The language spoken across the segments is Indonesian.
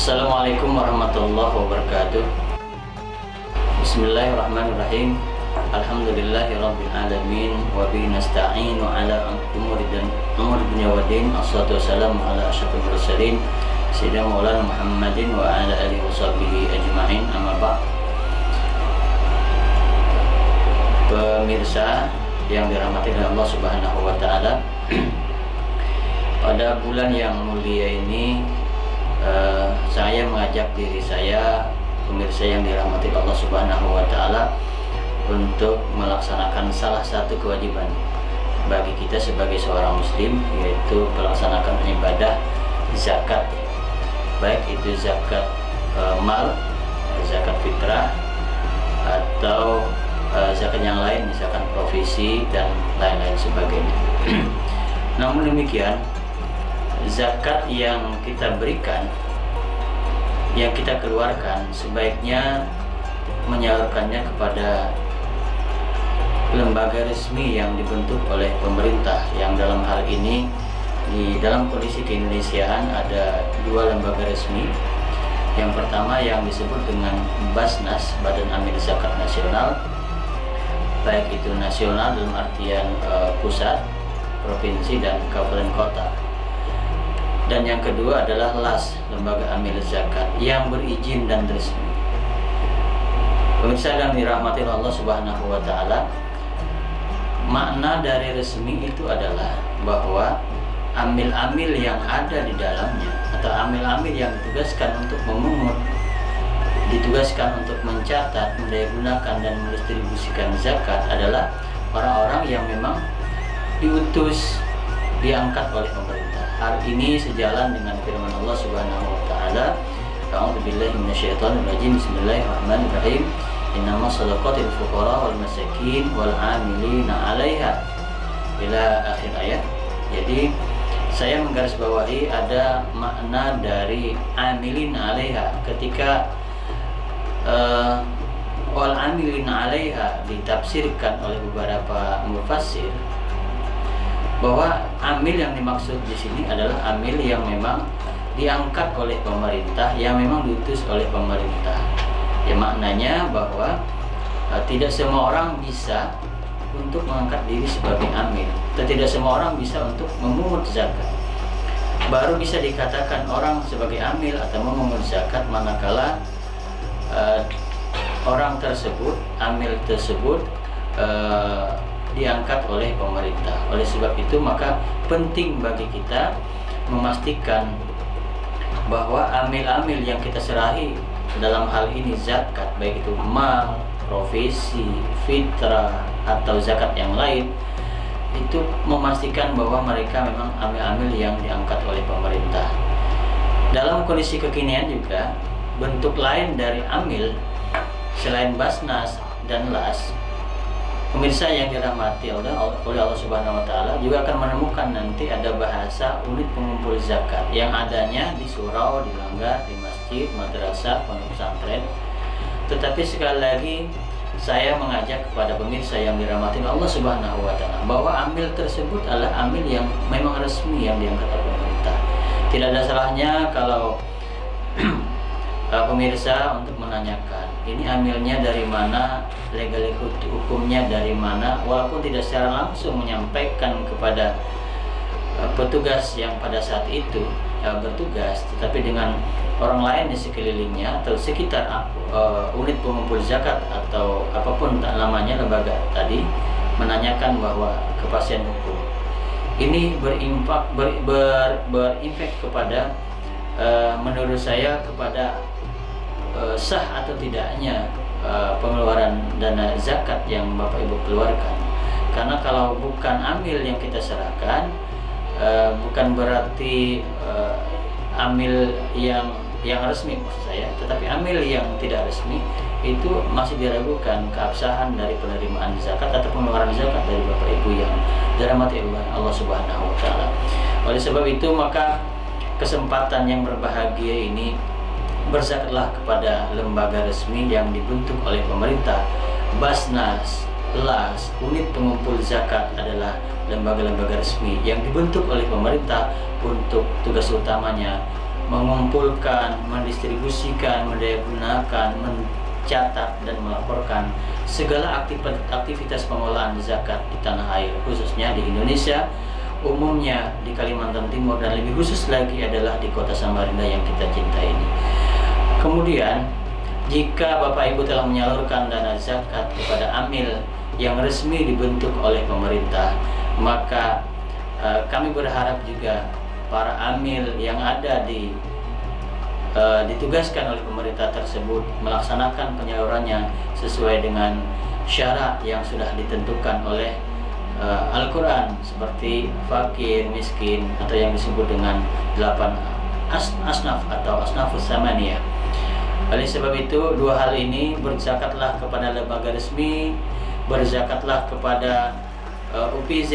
Assalamualaikum warahmatullahi wabarakatuh. Bismillahirrahmanirrahim. Alhamdulillahirabbil alamin wa bihi nasta'inu ala umuri dunya waddin. Assalatu wassalamu ala asyrafil mursalin sayyidina Maulana Muhammadin wa ala alihi washabbihi ajma'in. Amma ba'd. Pemirsa yang dirahmati oleh Allah Subhanahu wa taala, pada bulan yang mulia ini saya mengajak diri saya, pemirsa yang dirahmati Allah Subhanahu wa taala, untuk melaksanakan salah satu kewajiban bagi kita sebagai seorang muslim, yaitu melaksanakan ibadah zakat. Baik itu zakat mal, zakat fitrah, atau zakat yang lain, misalkan provisi dan lain-lain sebagainya. Namun demikian, zakat yang kita berikan, yang kita keluarkan, sebaiknya menyalurkannya kepada lembaga resmi yang dibentuk oleh pemerintah, yang dalam hal ini di dalam kondisi keindonesiaan ada dua lembaga resmi. Yang pertama yang disebut dengan Basnas, Badan Amil Zakat Nasional, baik itu nasional dalam artian pusat, provinsi, dan kabupaten kota. Dan yang kedua adalah LAS, Lembaga Amil Zakat, yang berizin dan resmi. Pemirsa yang dirahmati Allah Subhanahu wa taala, makna dari resmi itu adalah bahwa amil-amil yang ada di dalamnya, atau amil-amil yang ditugaskan untuk memungut, ditugaskan untuk mencatat, mendayagunakan, dan mendistribusikan zakat adalah orang-orang yang memang diutus, diangkat oleh pemerintah. Hal ini sejalan dengan firman Allah Subhanahu wa taala, A'udzubillahi minasyaitonir rajim. Bismillahirrahmanirrahim. Innamas shadaqatul fuqara wal masakin wal 'amilina 'alaiha, ila akhir ayat. Jadi saya menggarisbawahi ada makna dari amilin 'alaiha ketika wal 'amilina 'alaiha ditafsirkan oleh beberapa mufassir bahwa amil yang dimaksud di sini adalah amil yang memang diangkat oleh pemerintah, yang memang diutus oleh pemerintah. Ya, maknanya bahwa tidak semua orang bisa untuk mengangkat diri sebagai amil, dan tidak semua orang bisa untuk memungut zakat. Baru bisa dikatakan orang sebagai amil atau memungut zakat manakala orang tersebut, amil tersebut, diangkat oleh pemerintah. Oleh sebab itu maka penting bagi kita memastikan bahwa amil-amil yang kita serahi dalam hal ini zakat, baik itu mal, provisi, fitrah, atau zakat yang lain, itu memastikan bahwa mereka memang amil-amil yang diangkat oleh pemerintah. Dalam kondisi kekinian juga, bentuk lain dari amil selain Basnas dan LAS, pemirsa yang dirahmati oleh Allah Subhanahu wa taala, juga akan menemukan nanti ada bahasa unit pengumpul zakat yang adanya di surau, di langgar, di masjid, madrasah, pondok pesantren. Tetapi sekali lagi saya mengajak kepada pemirsa yang dirahmati Allah Subhanahu wa taala bahwa amil tersebut adalah amil yang memang resmi yang diangkat oleh pemerintah. Tidak ada salahnya kalau pemirsa untuk menanyakan ini amilnya dari mana, legal hukumnya dari mana, walaupun tidak secara langsung menyampaikan kepada petugas yang pada saat itu bertugas, tetapi dengan orang lain di sekelilingnya atau sekitar unit pengumpul zakat atau apapun namanya lembaga tadi, menanyakan bahwa kepastian hukum ini berimpek kepada menurut saya kepada sah atau tidaknya pengeluaran dana zakat yang Bapak Ibu keluarkan. Karena kalau bukan amil yang kita serahkan, bukan berarti amil yang resmi maksud saya, tetapi amil yang tidak resmi itu masih diragukan keabsahan dari penerimaan zakat atau pengeluaran zakat dari Bapak Ibu yang dirahmati Allah Subhanahu wa taala. Oleh sebab itu maka kesempatan yang berbahagia ini, berzakatlah kepada lembaga resmi yang dibentuk oleh pemerintah. Basnas, LAS, unit pengumpul zakat adalah lembaga-lembaga resmi yang dibentuk oleh pemerintah untuk tugas utamanya mengumpulkan, mendistribusikan, mendayagunakan, mencatat dan melaporkan segala aktivitas pengelolaan zakat di tanah air, khususnya di Indonesia, umumnya di Kalimantan Timur, dan lebih khusus lagi adalah di kota Samarinda yang kita cintai ini. Kemudian, jika Bapak Ibu telah menyalurkan dana zakat kepada amil yang resmi dibentuk oleh pemerintah, maka kami berharap juga para amil yang ada ditugaskan oleh pemerintah tersebut melaksanakan penyalurannya sesuai dengan syarat yang sudah ditentukan oleh Al-Quran, seperti fakir, miskin, atau yang disebut dengan 8 asnaf atau asnafus samaniyah. Oleh sebab itu, dua hal ini, berzakatlah kepada lembaga resmi, berzakatlah kepada UPZ,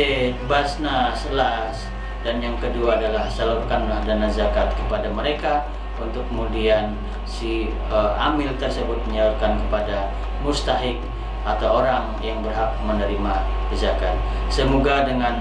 Basnas, LAS, dan yang kedua adalah salurkanlah dana zakat kepada mereka untuk kemudian si amil tersebut menyalurkan kepada mustahik atau orang yang berhak menerima zakat. Semoga dengan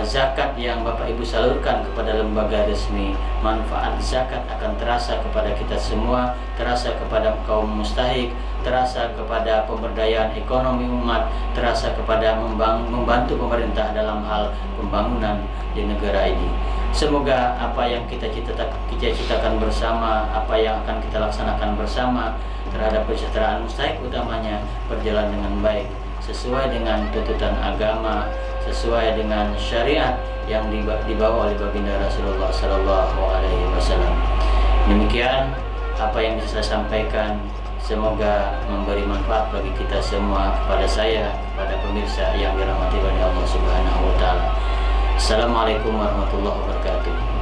zakat yang Bapak Ibu salurkan kepada lembaga resmi, manfaat zakat akan terasa kepada kita semua, terasa kepada kaum mustahik, terasa kepada pemberdayaan ekonomi umat, terasa kepada membantu pemerintah dalam hal pembangunan di negara ini. Semoga apa yang kita cita-citakan bersama, apa yang akan kita laksanakan bersama terhadap kesejahteraan mustahik utamanya berjalan dengan baik, sesuai dengan tuntutan agama, sesuai dengan syariat yang dibawa oleh baginda Rasulullah Sallallahu Alaihi Wasallam. Demikian apa yang bisa saya sampaikan. Semoga memberi manfaat bagi kita semua, kepada saya, kepada pemirsa yang dirahmati oleh Allah Subhanahu Wa Taala. Assalamualaikum warahmatullahi wabarakatuh.